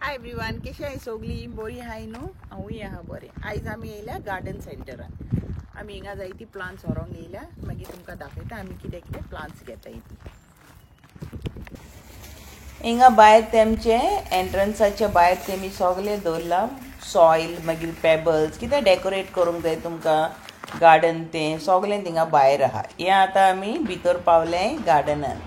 Hi everyone, कशी आहे सगळी? बरी हाय न्हू? हांवूय आहा बरें. आयज आमी येयल्या गार्डन सेंटरान. आमी हिंगा जायती प्लांट्स व्हरोंक येयल्या. मागीर तुमकां दाखयता आमी कितें कितें प्लांट्स घेताय ती. हिंगा भायर तेमचे एंट्रन्साचे भायर तेमी सगळे दवरला सॉयल, मागीर पेबल्स, कितें डेकोरेट करूंक जाय तुमकां गार्डन तें सगळें थिंगा भायर आहा. हें आतां आमी भितर पावले गार्डनान.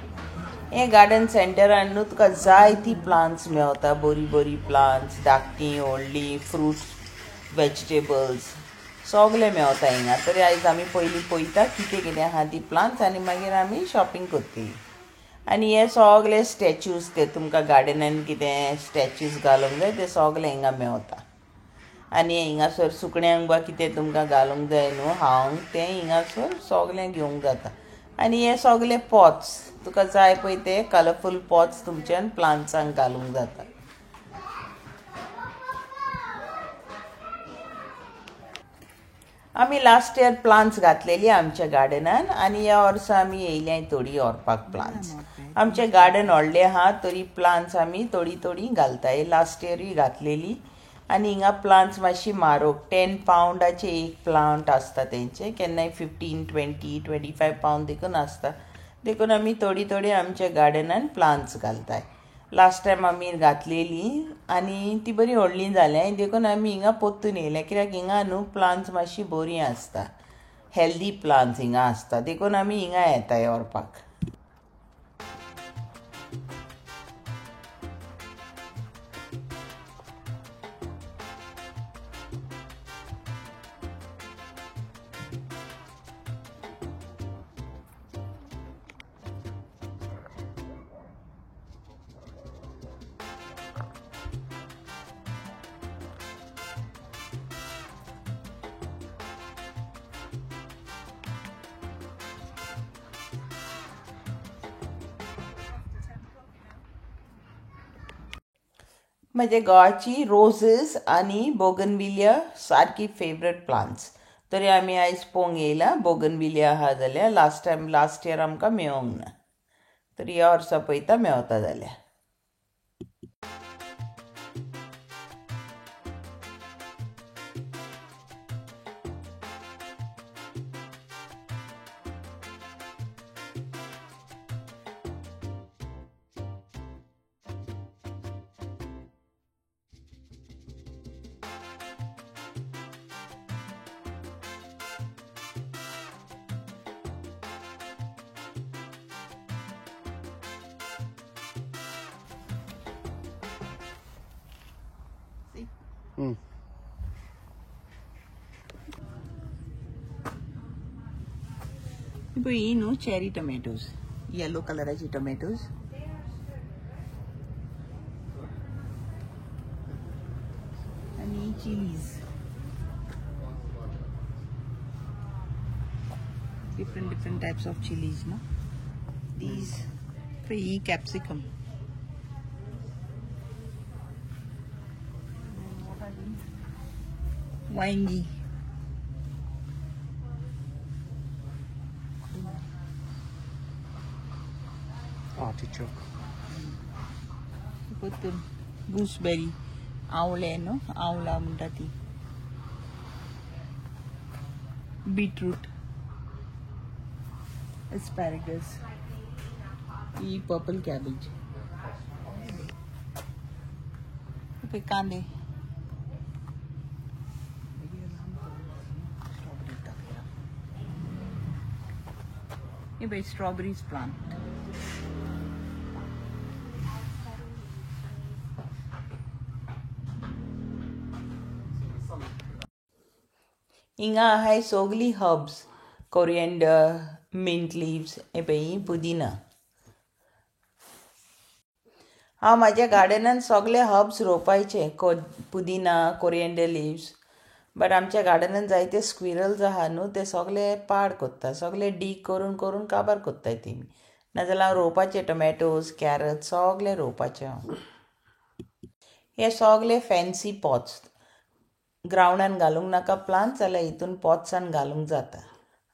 हे गार्डन सेंटरान न्हू तुका जायती प्लांट्स मेळटा, बरी बरी प्लांट्स, धाकटी व्हडली, फ्रूट्स, वेजिटेबल्स सगळे मेळटा हिंगा. तरी आयज आमी पयलीं पळयता कितें कितें आहा ती प्लांट्स आनी मागीर आमी शॉपिंग करतली. आनी हे सगळे स्टॅच्यूज ते तुमकां गार्डनान कितें स्टॅच्यूज घालूंक जाय ते सगळे हिंगा मेळटा. आनी हिंगासर सुकण्यांक बा कितें तुमकां घालूंक जाय न्हू हांवंक तें हिंगासर सगळें घेवंक जाता. आनी हे सगळे पॉट्स तुका जाय पळय ते कलरफूल पॉट्स तुमच्यान प्लांट्सांक घालूंक जाता. आमी लास्ट इयर प्लांट्स घातलेली आमच्या गार्डनान आनी ह्या वर्सा आमी येयल्या थोडी व्हरपाक प्लांट्स. आमचें गार्डन व्हडलें आहा तरी प्लांट्स आमी थोडी थोडी घालताय. लास्ट इयरूय घातलेली. आनी हिंगा प्लांट्स मातशी म्हारग, 10 पावंडाचे एक प्लांट आसता तेंचे, केन्नाय 15, 20, 25 पावंड देखून आसता. देखून आमी थोडी थोडी आमच्या गार्डनान प्लांट्स घालताय. लास्ट टायम आमी घातलेली आनी ती बरी व्हडली जाल्या देखून आमी हिंगा पोत्तून येयल्या. कित्याक हिंगा न्हू प्लांट्स मातशी बरीं आसता, हेल्दी प्लांट्स हिंगा आसता, देखून आमी हिंगा येताय व्हरपाक. म्हजे घोवाची रोजीस आनी बोगनविलिया सारकी फेवरेट प्लांट्स. तरी आमी आयज पळोवंक येयला बोगनविलिया आहा जाल्यार लास्ट इयर आमकां मेळोंक ना. तरी ह्या वर्सा पळयता मेळता जाल्यार. पळय ही न्हू चेरी टोमॅटोज, येलो कलराची टोमॅटोज. आनी chillies, different types of chilies, no? These free capsicum. Wangi. Artichoke. Potun. Gooseberry. Avle, no? Avla म्हणटा ती. Beetroot. Asparagus. ही पर्पल कॅबेज. पे कांदे. ये बे स्ट्रॉबेरीज प्लांट. हिंगा आहाय सगळी हर्ब्स, कोरिएंडर, मिंट लिव्स, हे पळय पुदिना. हांव म्हाज्या गार्डनान सगळे हर्ब्स रोवपाचे, पुदिना, कोरिएंडर लिव्स. बट आमच्या गार्डनान जायते स्क्विरल्स आहा न्हू, ते सगळे पाड कोत्ता, सगळे डीग करून करून काबार कोत्ताय तेमी. नाजाल्यार हांव रोवपाचे टोमॅटोज, कॅरट सगळे रोवपाचे हांव. हे सगळे फॅन्सी पॉट्स. ग्रावंडान घालूंक नाका प्लांट्स जाल्यार हितून पॉट्सान घालूंक जाता.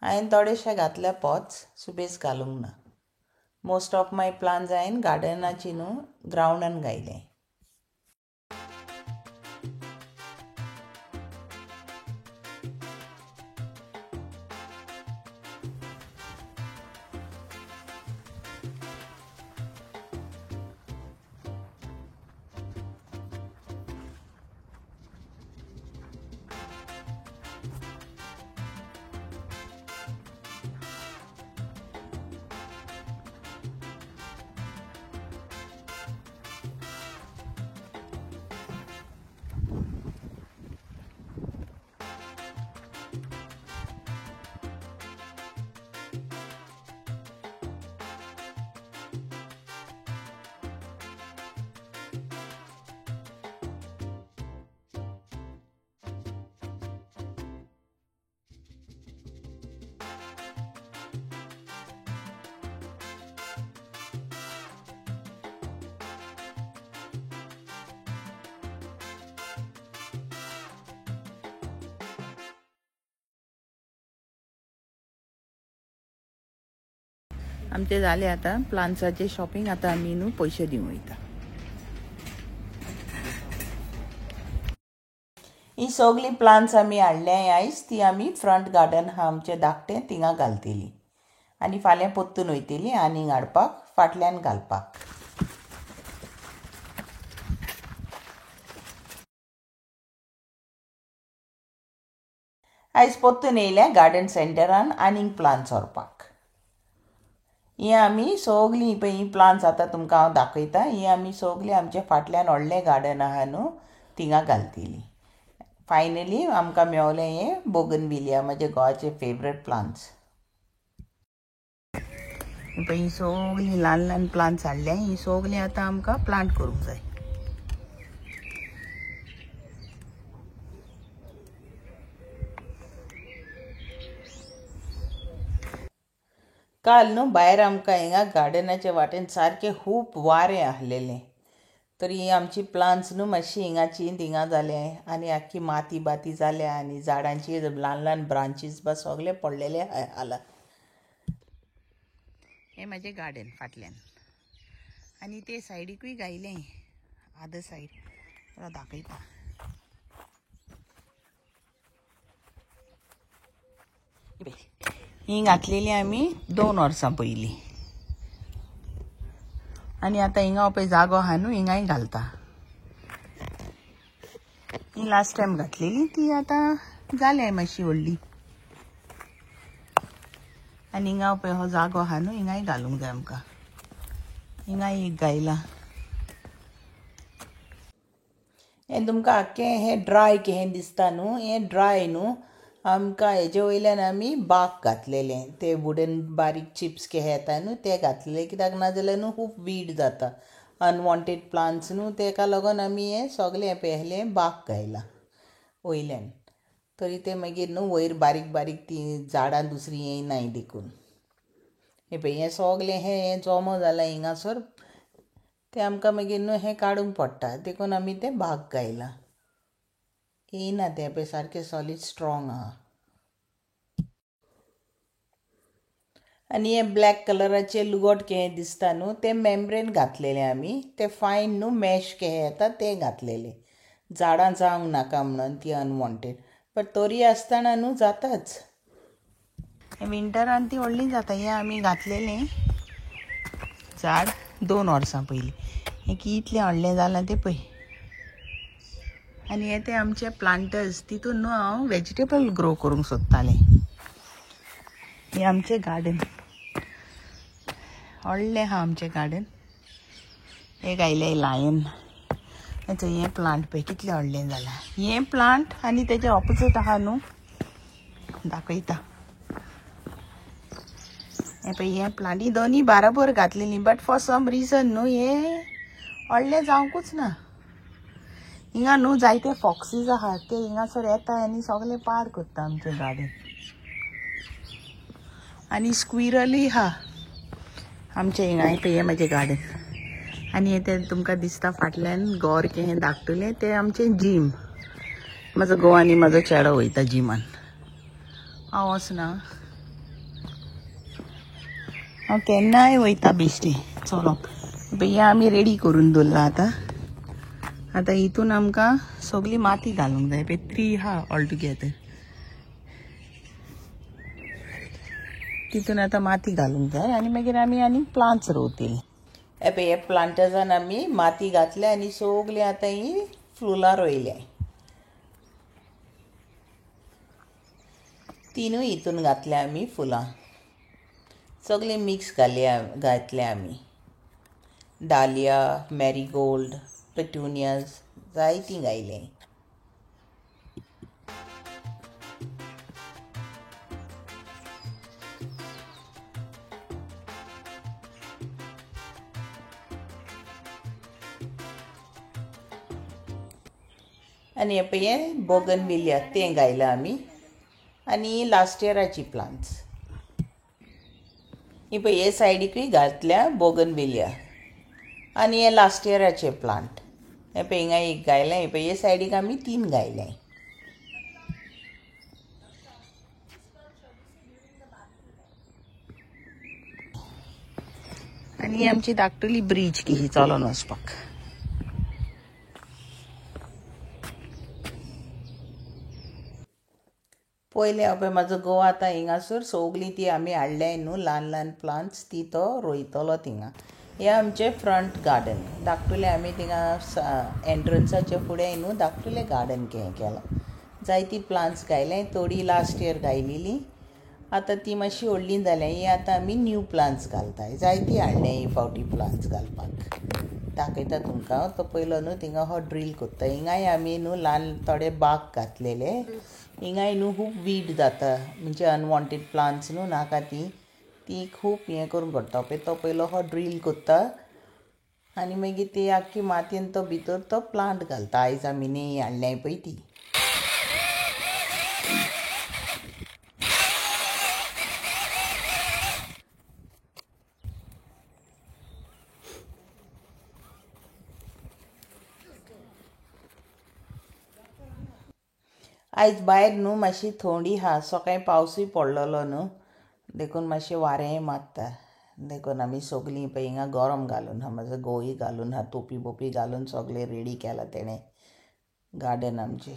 हांवें थोडेशे घातल्या पॉट्स, सुबेज घालूंक ना. मोस्ट ऑफ माय प्लांट्स हांवें गार्डनाची न्हू ग्रावंडान घायले. आमचे जाले आता प्लांट्साचे शॉपिंग. आता आमी न्हू पयशे दिवं वयता. ही सगळी प्लांट्स आमी हाडले आयज. ती आमी फ्रंट गार्डन आहा आमचे धाकटें थिंगा घालतली आनी फाल्यां पोत्तून वयतली आनीक हाडपाक फाटल्यान घालपाक. आयज पोत्तून येयल्या गार्डन सेंटरान आनीक प्लांट्स व्हरपाक. ही आमी सगळीं पळय ही प्लांट्स आतां तुमकां हांव दाखयतां. ही आमी सगळीं आमचे फाटल्यान व्हडलें गार्डन आहा न्हू थिंगा घालतली. फायनली आमकां मेवलें हें बोगनविलिया, म्हजे गोवाचे फेवरेट प्लांट्स. पळय ही सगळीं ल्हान ल्हान प्लांट्स हाडल्या. ही सगळीं आतां आमकां प्लांट करूंक जाय. काल न्हू भायर आमकां हिंगा गार्डनाच्या वाटेन सारकें खूब वारें आहलेलें. तर ही आमची प्लांट्स न्हू मातशी हिंगाची थिंगा जाले आनी आख्खी माती बाती जाल्या आनी झाडांची ल्हान ल्हान ब्रांचीस बा सगळे पडलेले आला. हें म्हाजें गार्डन फाटल्यान आनी ते सायडीकूय गायलें अदर सायड दाखयता. ही घातलेली आमी 2 वर्सां पयलीं आनी आतां हिंगा पळय जागो आहा न्हू हिंगाय घालता. ही लास्ट टायम घातलेली ती आतां जाल्या मातशी व्हडली आनी हिंगा पळय हो जागो आहा न्हू हिंगाय घालूंक जाय आमकां. हिंगाय एक गायला. हें तुमकां आख्खें हें ड्राय कहें दिसता न्हू. हें ड्राय न्हू आमकां हेजे वयल्यान आमी बाक घातलेलें. ते वुडन बारीक चिप्स कहे येता न्हू ते घातलेले कित्याक नाजाल्यार न्हू खूब वीड जाता अनवॉन्टेड प्लांट्स न्हू. तेका लागून आमी हें सगलें पळयलें बाक घायला वयल्यान. तरी ते मागीर न्हू वयर बारीक बारीक ती झाडां दुसरीं येयनाय देखून. हें पळय हें सगलें हें जमो जालां हिंगासर ते आमकां मागीर न्हू हें काडूंक पडटा देखून आमी तें बाक घायला. येयना तें पळय सारकें सॉलीड स्ट्रॉंग आहा. आनी हें ब्लॅक कलराचें लुगोट कहें दिसता न्हू तें मेम्ब्रेन घातलेलें आमी. तें फायन न्हू मॅश कहें येता तें घातलेलें झाडां जावंक नाका म्हणून ती अनवॉन्टेड. बट तरी आसतना न्हू जाताच. विंटरान ती व्हडली जाता. हें आमी घातलेलें झाड 2 वर्सां पयलीं. हें कितलें व्हडलें जालां तें पळय. आनी हे ते आमचे प्लांटर्स तितून न्हू हांव वेजिटेबल ग्रो करूंक सोदतालें. हें आमचें गार्डन व्हडलें आहा आमचें गार्डन. हें घायलें लायन. हें प्लांट पळय कितलें व्हडलें जालां. हें प्लांट आनी तेजे ऑपोजीट आहा न्हू दाखयता. हें पळय हें प्लांट ही दोनी बाराबर घातलेलीं बट फॉर सम रिजन न्हू हें व्हडलें जावंकूच ना. हिंगा न्हू जायते फॉक्सीस आहा ते हिंगासर येता आनी सगलें पाड करता आमचें गार्डन. आनी स्क्विरलूय आहा आमचें हिंगा. पळय हें म्हाजें गार्डन आनी हें तें तुमकां दिसता फाटल्यान गोर कहें धाकटुलें तें आमचें जीम. म्हाजो घोव आनी म्हाजो चेडो वयता जिमान. हांव वचना. हांव केन्नाय वयता बेश्टें चलोंक. पळय हें आमी रेडी करून दवरला आतां. आतां हितून आमकां सगळी माती घालूंक जाय. पळय 3 आहा ऑल टुगेदर. तितून आतां माती घालूंक जाय आनी मागीर आमी आनी प्लांट्स रोवतली. हे पळय हे प्लांटर्सान आमी माती घातल्या आनी सगळीं आतां ही फुलां रोयल्या. तिनूय हितून घातल्या आमी फुलां सगळीं मिक्स घातल्या आमी. डालिया, मॅरीगोल्ड, पेटुनियाज जायतीं घायलीं. आनी हे पळय हें बोगनविलिया तें घायलां आमी. आनी लास्ट इयराची प्लांट्स ही पळय हे सायडीकूय घातल्या बोगनविलिया आनी हे लास्ट इयराचे प्लांट. हे पळय हिंगा एक घायलें. हे पळय हे सायडीक आमी 3 घायलें. आनी आमची धाकटुली ब्रिज कशी चलोन वचपाक. पयले पळय म्हाजो घोव आतां हिंगासर सगलीं ती आमी हाडल्याय न्हू ल्हान ल्हान प्लांट्स ती तो रोयतलो थिंगा. हे आमचें फ्रंट गार्डन धाकटुलें आमी थिंगा एंट्रन्साचे फुडें न्हू धाकटुलें गार्डन हें केलां. जायतीं प्लांट्स घायले, थोडीं लास्ट इयर घायलेलीं, आतां ती मातशी व्हडलीं जाल्यां. ही आतां आमी न्यू प्लांट्स घालताय. जायतीं हाडले ही फावटी प्लांट्स घालपाक. दाखयता तुमकां. तो पयलो न्हू थिंगा हो ड्रील कोत्ता. हिंगाय आमी न्हू ल्हान थोडे बाग घातलेले. हिंगाय न्हू खूब वीड जाता, म्हणजे अनवॉन्टेड प्लांट्स न्हू नाका ती खूब हें करून पडटा पळय. तो पयलो हो ड्रील कोत्ता आनी मागीर ती आख्खी मातयेन तो भितर तो प्लांट घालता. आयज आमी नेई हाडल्याय पळय ती. आयज भायर न्हू मातशी थंडी आहा. सकाळीं पावसूय पडलेलो न्हू, देखून मातशें वारेंय मारता. देखून आमी सगलीं पळय हिंगा गरम घालून आहा. म्हाजो घोवूय घालून आहा, टोपी बोपी घालून सगळें रेडी केलां तेणें गार्डन आमचें.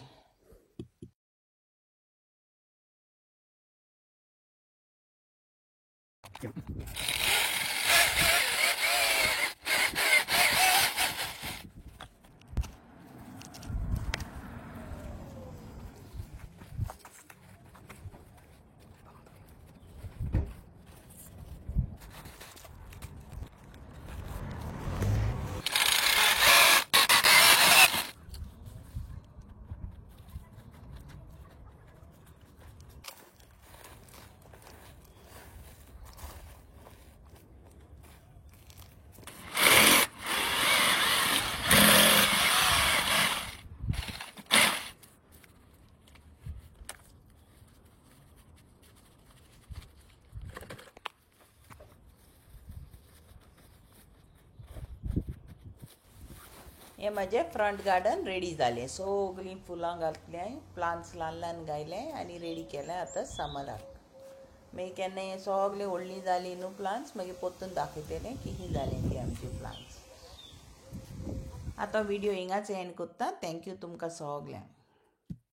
हें म्हाजें फ्रंट गार्डन रेडी जालें. सगलीं फुलां घातल्याय, प्लांट्स ल्हान ल्हान घायले आनी रेडी केलें आतां समराक. मागीर केन्ना हें सगलें व्हडलीं जालीं न्हू प्लांट्स, मागीर परतून दाखयतलें कितें जालें तीं आमचीं प्लांट्स. आतां व्हिडियो हिंगाच एंड कोत्ता. थँक्यू तुमकां सगल्यांक.